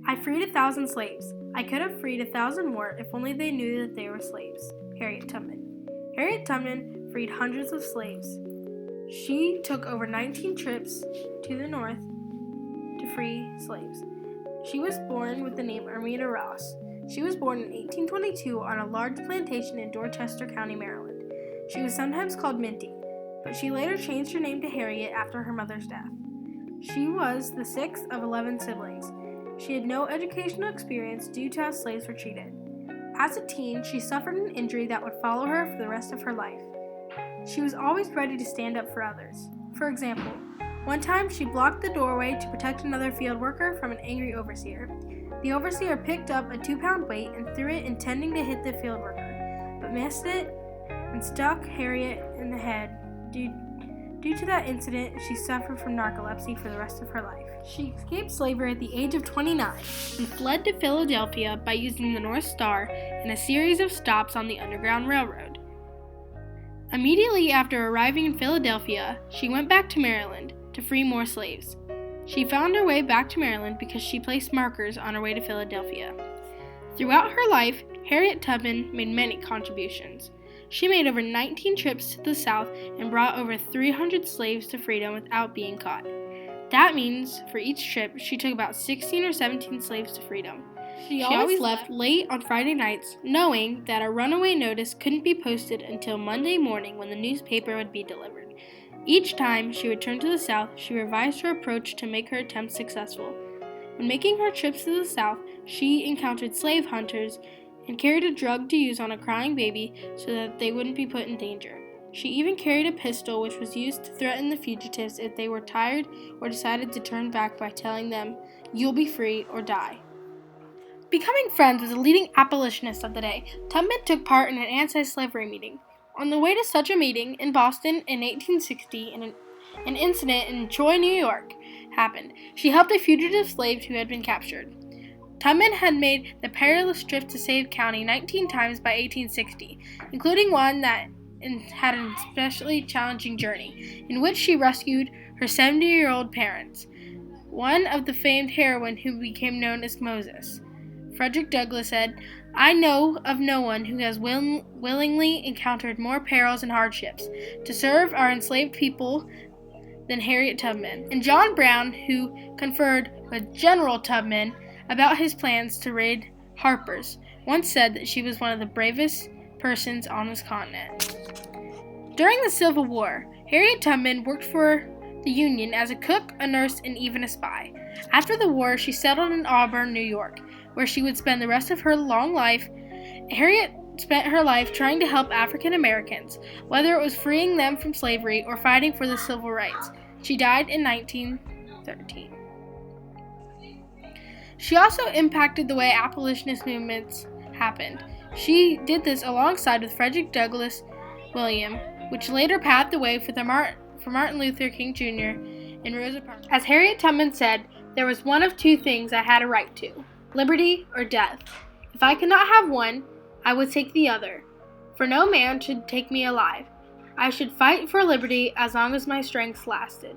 I freed 1,000 slaves. I could have freed 1,000 more if only they knew that they were slaves. Harriet Tubman. Harriet Tubman freed hundreds of slaves. She took over 19 trips to the north to free slaves. She was born with the name Ermina Ross. She was born in 1822 on a large plantation in Dorchester County, Maryland. She was sometimes called Minty, but she later changed her name to Harriet after her mother's death. She was the sixth of 11 siblings. She had no educational experience due to how slaves were treated. As a teen, she suffered an injury that would follow her for the rest of her life. She was always ready to stand up for others. For example, one time she blocked the doorway to protect another field worker from an angry overseer. The overseer picked up a 2-pound weight and threw it intending to hit the field worker, but missed it and struck Harriet in the head. Due to that incident, she suffered from narcolepsy for the rest of her life. She escaped slavery at the age of 29 and fled to Philadelphia by using the North Star and a series of stops on the Underground Railroad. Immediately after arriving in Philadelphia, she went back to Maryland to free more slaves. She found her way back to Maryland because she placed markers on her way to Philadelphia. Throughout her life, Harriet Tubman made many contributions. She made over 19 trips to the South and brought over 300 slaves to freedom without being caught. That means, for each trip, she took about 16 or 17 slaves to freedom. She always left late on Friday nights, knowing that a runaway notice couldn't be posted until Monday morning when the newspaper would be delivered. Each time she returned to the South, she revised her approach to make her attempt successful. When making her trips to the South, she encountered slave hunters and carried a drug to use on a crying baby so that they wouldn't be put in danger. She even carried a pistol which was used to threaten the fugitives if they were tired or decided to turn back by telling them, "You'll be free or die." Becoming friends with the leading abolitionist of the day, Tubman took part in an anti-slavery meeting. On the way to such a meeting in Boston in 1860, an incident in Troy, New York, happened. She helped a fugitive slave who had been captured. Tubman had made the perilous trip to Save County 19 times by 1860, including one that had an especially challenging journey, in which she rescued her 70-year-old parents, one of the famed heroine who became known as Moses. Frederick Douglass said, "I know of no one who has willingly encountered more perils and hardships to serve our enslaved people than Harriet Tubman." And John Brown, who conferred with General Tubman about his plans to raid Harper's, once said that she was one of the bravest persons on this continent. During the Civil War, Harriet Tubman worked for the Union as a cook, a nurse, and even a spy. After the war, she settled in Auburn, New York, where she would spend the rest of her long life. Harriet spent her life trying to help African Americans, whether it was freeing them from slavery or fighting for the civil rights. She died in 1913. She also impacted the way abolitionist movements happened. She did this alongside with Frederick Douglass William, which later paved the way for Martin Luther King Jr. and Rosa Parks. As Harriet Tubman said, "There was one of two things I had a right to, liberty or death. If I could not have one, I would take the other, for no man should take me alive. I should fight for liberty as long as my strength lasted."